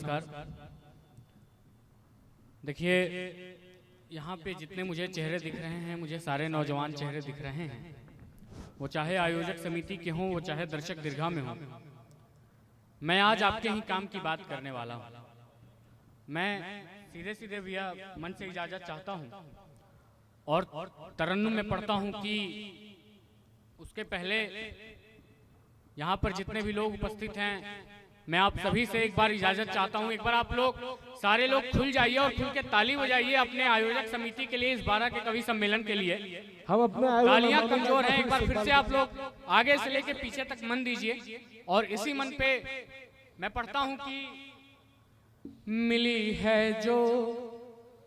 नमस्कार। देखिए, यहाँ पे जितने मुझे चेहरे दिख रहे हैं, मुझे सारे नौजवान चेहरे दिख रहे हैं। वो चाहे आयोजक समिति के हों, वो चाहे दर्शक दीर्घा में हों। मैं आज आपके ही काम की बात करने वाला हूँ। मैं सीधे सीधे भैया मन से इजाजत चाहता हूँ और तरन्नुम में पढ़ता हूँ कि उसके पहले यहाँ पर जितने भी लोग उपस्थित हैं, मैं आप सभी से एक बार इजाजत चाहता हूँ। एक बार आप लोग सारे लोग खुल जाइए और खुल के ताली बजाइए अपने आयोजक समिति के लिए, इस 12 के कवि सम्मेलन के लिए। हम अपने तालियां कमजोर हैं, एक बार फिर से आप लोग आगे से लेके पीछे तक मन दीजिए। और इसी मन पे मैं पढ़ता हूँ कि मिली है जो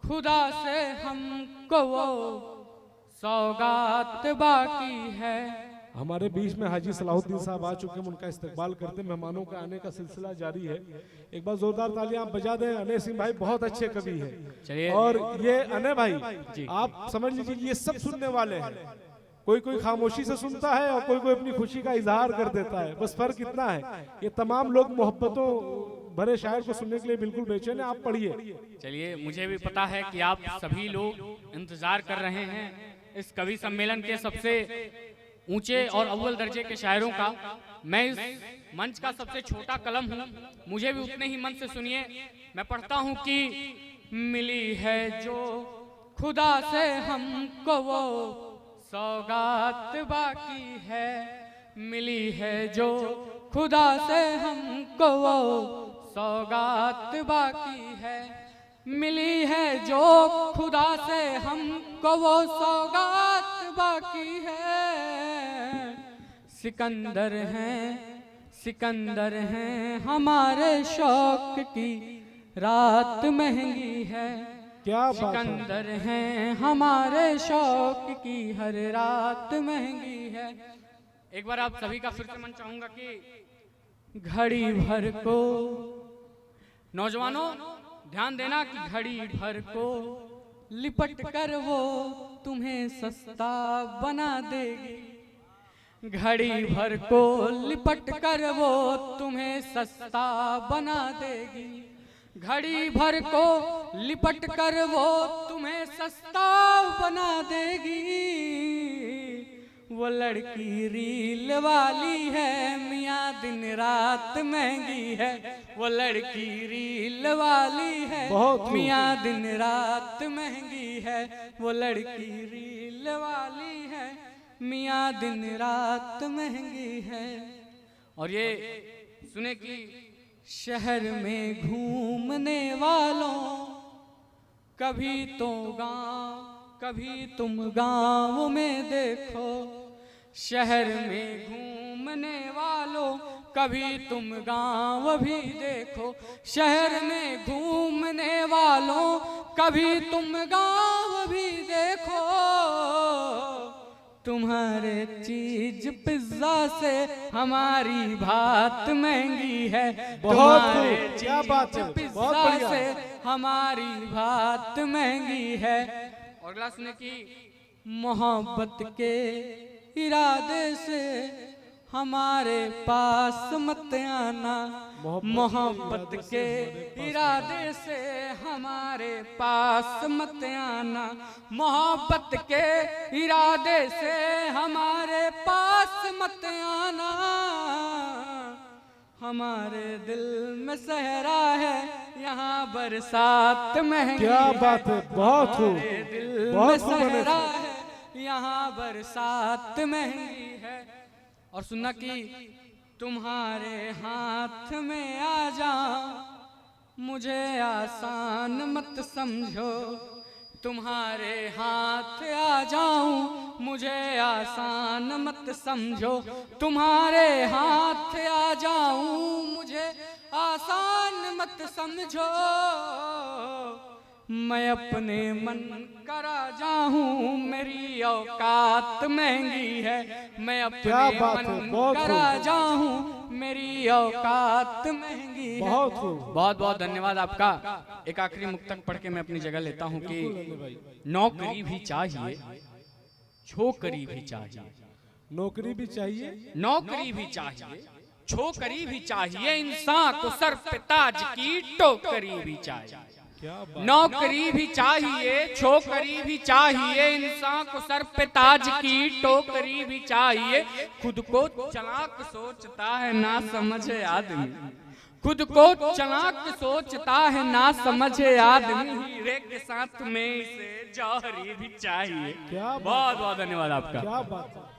खुदा से हमको वो सौगात बाकी है। हमारे बीच में हाजी सलाहुद्दीन साहब आ चुके हैं, उनका इस्तकबाल करते मेहमानों का आने का सिलसिला जारी है। एक बार जोरदार तालियां आप बजा दें। अनय सिंह भाई बहुत अच्छे कवि हैं और ये अनय भाई आप समझ लीजिए ये सब सुनने वाले हैं। कोई कोई खामोशी से सुनता है और कोई कोई अपनी खुशी का इजहार कर देता है, बस फर्क इतना है। ये तमाम लोग मोहब्बतों भरे शायर को सुनने के लिए बिल्कुल बेचैन है। आप पढ़िए। चलिए, मुझे भी पता है कि आप सभी लोग इंतजार कर रहे हैं इस कवि सम्मेलन के सबसे ऊंचे और अव्वल दर्जे के शायरों का। मैं इस मंच का सबसे छोटा कलम हूँ, मुझे भी उतने ही मन से सुनिए। मैं पढ़ता हूँ कि मिली है जो खुदा से हमको वो सौगात बाकी है। मिली है जो खुदा से हमको वो सौगात बाकी है। मिली है जो खुदा से हमको वो सौगात बाकी है। सिकंदर हैं हमारे शौक की रात महंगी है। क्या सिकंदर हैं हमारे शौक की हर रात महंगी है। एक बार आप सभी का फिर से मन चाहूंगा कि घड़ी भर को, नौजवानों ध्यान देना कि घड़ी भर को लिपट कर वो तुम्हें सस्ता बना देगी। घड़ी भर को लिपट कर वो तुम्हें सस्ता बना देगी। घड़ी भर को लिपट कर वो तुम्हें सस्ता बना देगी। वो लड़की रील वाली है मियाँ दिन रात महंगी है। वो लड़की रील वाली है मियाँ दिन रात महंगी है। वो लड़की रील वाली है मियाँ दिन रात महंगी है। और ये सुने कि शहर में घूमने वालों कभी तो गांव कभी तुम गांव में देखो। शहर में घूमने वालों कभी तुम गांव भी देखो। शहर में घूमने वालों कभी तुम गांव भी देखो। तुम्हारे चीज पिज्जा से हमारी भात महंगी है। तुम्हारे चीज पिज्जा से हमारी भात महंगी है। और अगला सुने कि मोहब्बत के इरादे से हमारे पास मत आना। मोहब्बत के इरादे से हमारे पास मत आना। मोहब्बत के इरादे से हमारे पास मत आना। हमारे दिल में सहरा है यहाँ बरसात महंगी। क्या बात है, बहुत खूब। दिल में सहरा है यहाँ बरसात महंगी है। और सुनना कि तुम्हारे हाथ में आ जाऊं मुझे आसान मत समझो। तुम्हारे हाथ आ जाऊं मुझे आसान मत समझो। तुम्हारे हाथ आ जाऊं मुझे आसान मत समझो। मैं अपने मन का राजा हूँ मेरी औकात महंगी है। मैं अपने मन का राजा हूँ मेरी औकात महंगी है। बहुत बहुत धन्यवाद आपका। एक आखिरी मुक्तक पढ़ के मैं अपनी जगह लेता हूँ कि नौकरी भी चाहिए छोकरी भी चाहिए। नौकरी भी चाहिए, नौकरी भी चाहिए छोकरी भी चाहिए इंसान को, सर पे ताज की टोकरी भी चाहिए। नौकरी भी चाहिए, छोकरी भी चाहिए, इंसान को सर पे ताज की टोकरी भी चाहिए। खुद को चालाक सोचता है ना समझे आदमी, खुद को चालाक सोचता है ना समझे आदमी, हीरे के साथ में इसे जौहरी भी चाहिए। क्या बहुत बहुत धन्यवाद आपका। क्या बात है।